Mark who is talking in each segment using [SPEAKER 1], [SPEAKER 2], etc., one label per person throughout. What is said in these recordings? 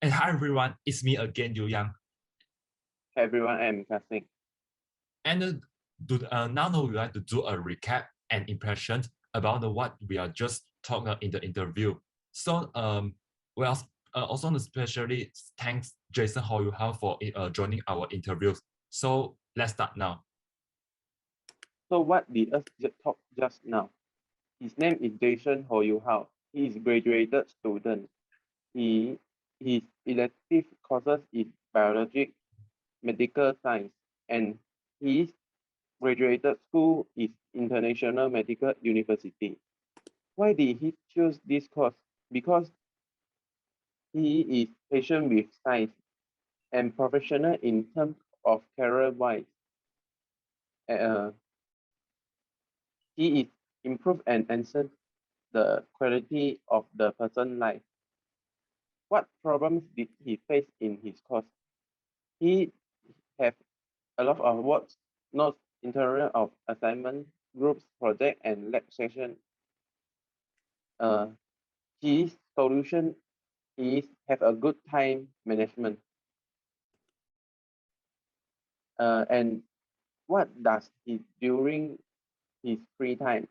[SPEAKER 1] And hi everyone, it's me again, Yu Yang.
[SPEAKER 2] Hey everyone, I'm Kasing.
[SPEAKER 1] And now we would like to do a recap and impression about what we are just talking in the interview. So we are also especially thanks Jason Ho Yu Hao for joining our interviews. So let's start now.
[SPEAKER 2] So what did us talk just now? His name is Jason Ho Yu Hao. He is graduated student. His elective courses is biology, medical science, and his graduated school is International Medical University. Why did he choose this course? Because he is patient with science and professional in terms of career-wise. Uh, he is improve and enhance the quality of the person's life. What problems did he face in his course? He have a lot of works, notes, interior of assignment, groups, project, and lab session. His solution is have a good time management. And what does he during his free time?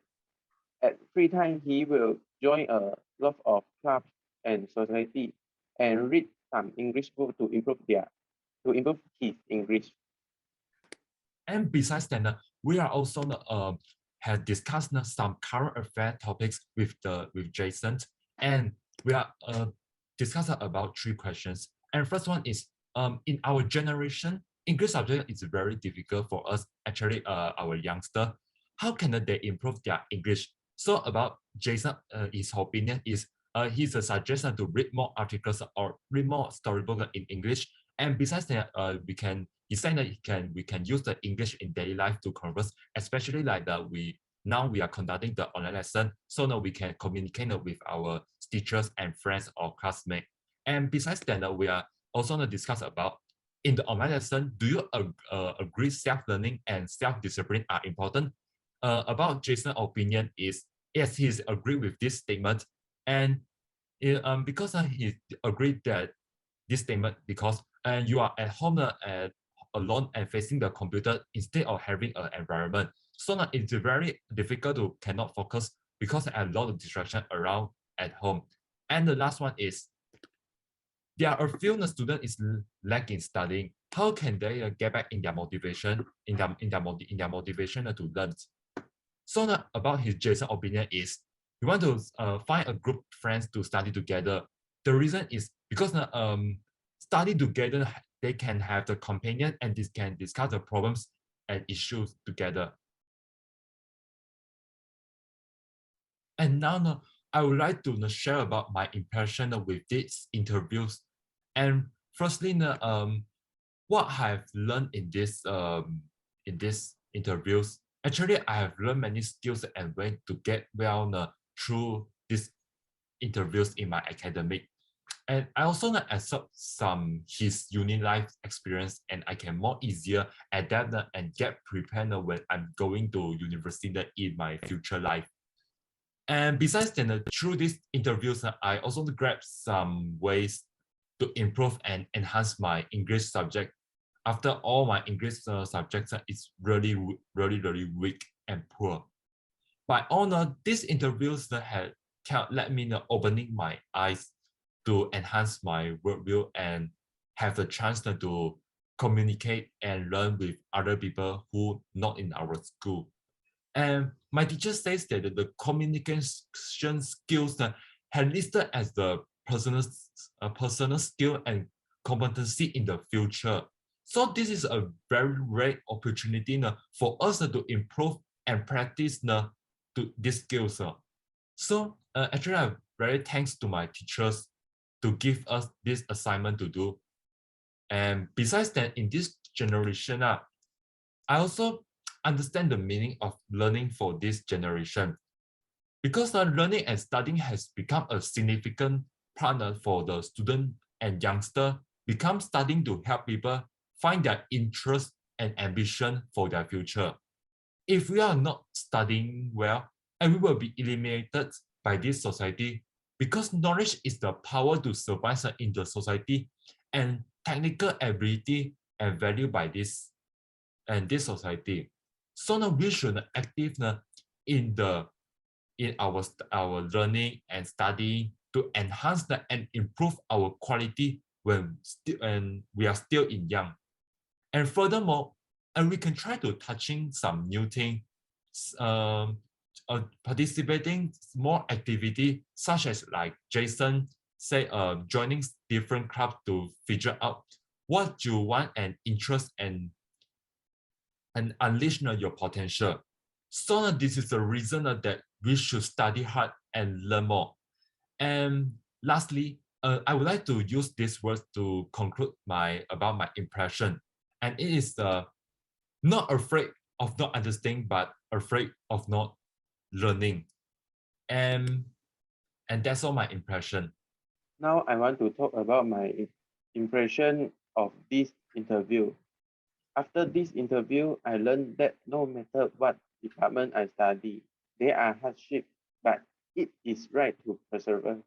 [SPEAKER 2] At free time, he will join a lot of clubs and society and read some English book to improve his English.
[SPEAKER 1] And besides that, we are also have discussed some current affair topics with Jason, and we are discussing about 3 questions. And first one is in our generation, English subject is very difficult for us. Actually, our youngster, how can they improve their English? So about Jason, his opinion is he's a suggestion to read more articles or read more storybook in English. And besides that, he said that we can use the English in daily life to converse, especially like we are conducting the online lesson, so now we can communicate with our teachers and friends or classmates. And besides that, we are also going to discuss about in the online lesson, do you agree self-learning and self-discipline are important? About Jason's opinion is yes, he's agreed with this statement, and because he agreed that this statement because you are at home alone and facing the computer instead of having an environment. So now it's very difficult to cannot focus because there are a lot of distraction around at home. And the last one is there are a few students is lacking studying. How can they get back in their motivation, in their motivation to learn? So now about his Jason opinion is we want to find a group of friends to study together. The reason is because study together, they can have the companion and this can discuss the problems and issues together. And now I would like to share about my impression with these interviews. And firstly, what I have learned in this interviews. Actually, I have learned many skills and way to get well through these interviews in my academic. And I also accept some his uni life experience, and I can more easier adapt and get prepared when I'm going to university in my future life. And besides that, through these interviews, I also grab some ways to improve and enhance my English subject. After all, my English subjects is really weak and poor. But all these interviews have let me opening my eyes to enhance my worldview and have the chance to communicate and learn with other people who not in our school. And my teacher says that the communication skills have listed as the personal skill and competency in the future. So this is a very rare opportunity for us to improve and practice to these skills. So actually, I'm very thanks to my teachers to give us this assignment to do. And besides that, in this generation, I also understand the meaning of learning for this generation. Because learning and studying has become a significant partner for the student and youngster, become studying to help people find their interest and ambition for their future. If we are not studying well, and we will be eliminated by this society, because knowledge is the power to survive in the society, and technical ability and value by this society. So now we should active in our learning and studying to enhance and improve our quality when we are still in young. And furthermore, and we can try to touching some new thing, participating more activity such as like Jason say, joining different clubs to figure out what you want and interest and unleash your potential. So this is the reason that we should study hard and learn more. And lastly, I would like to use these words to conclude about my impression. And it is not afraid of not understanding, but afraid of not learning. And that's all my impression.
[SPEAKER 2] Now I want to talk about my impression of this interview. After this interview, I learned that no matter what department I study, there are hardships, but it is right to persevere.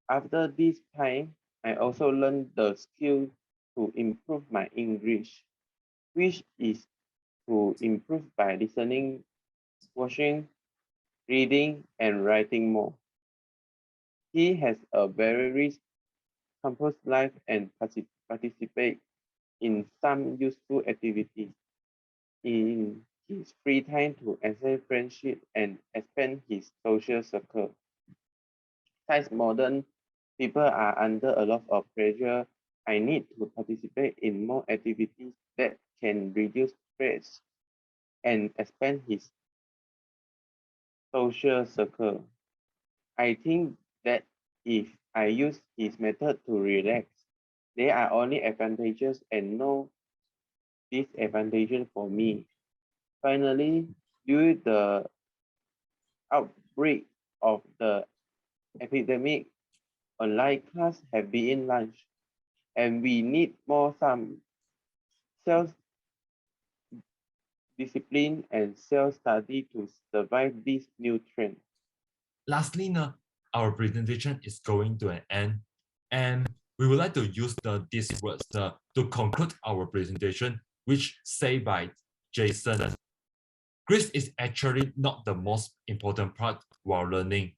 [SPEAKER 2] After this time, I also learned the skill to improve my English, which is to improve by listening, watching, reading, and writing more. He has a very rich campus life and participate in some useful activities in his free time to enhance friendship and expand his social circle. Since modern people are under a lot of pressure, I need to participate in more activities that can reduce stress and expand his social circle. I think that if I use his method to relax, there are only advantages and no disadvantages for me. Finally, due to the outbreak of the epidemic, online class have been launched, and we need more some self-discipline and self-study to survive this new trend.
[SPEAKER 1] Lastly, our presentation is going to an end, and we would like to use these words to conclude our presentation, which say by Jason. Grades is actually not the most important part while learning.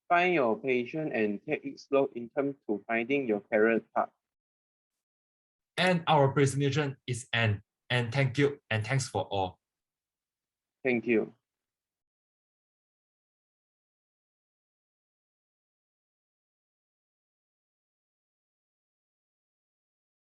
[SPEAKER 2] Find your passion and take it slow in terms to finding your career path.
[SPEAKER 1] And our presentation is end. And thank you and thanks for all.
[SPEAKER 2] Thank you.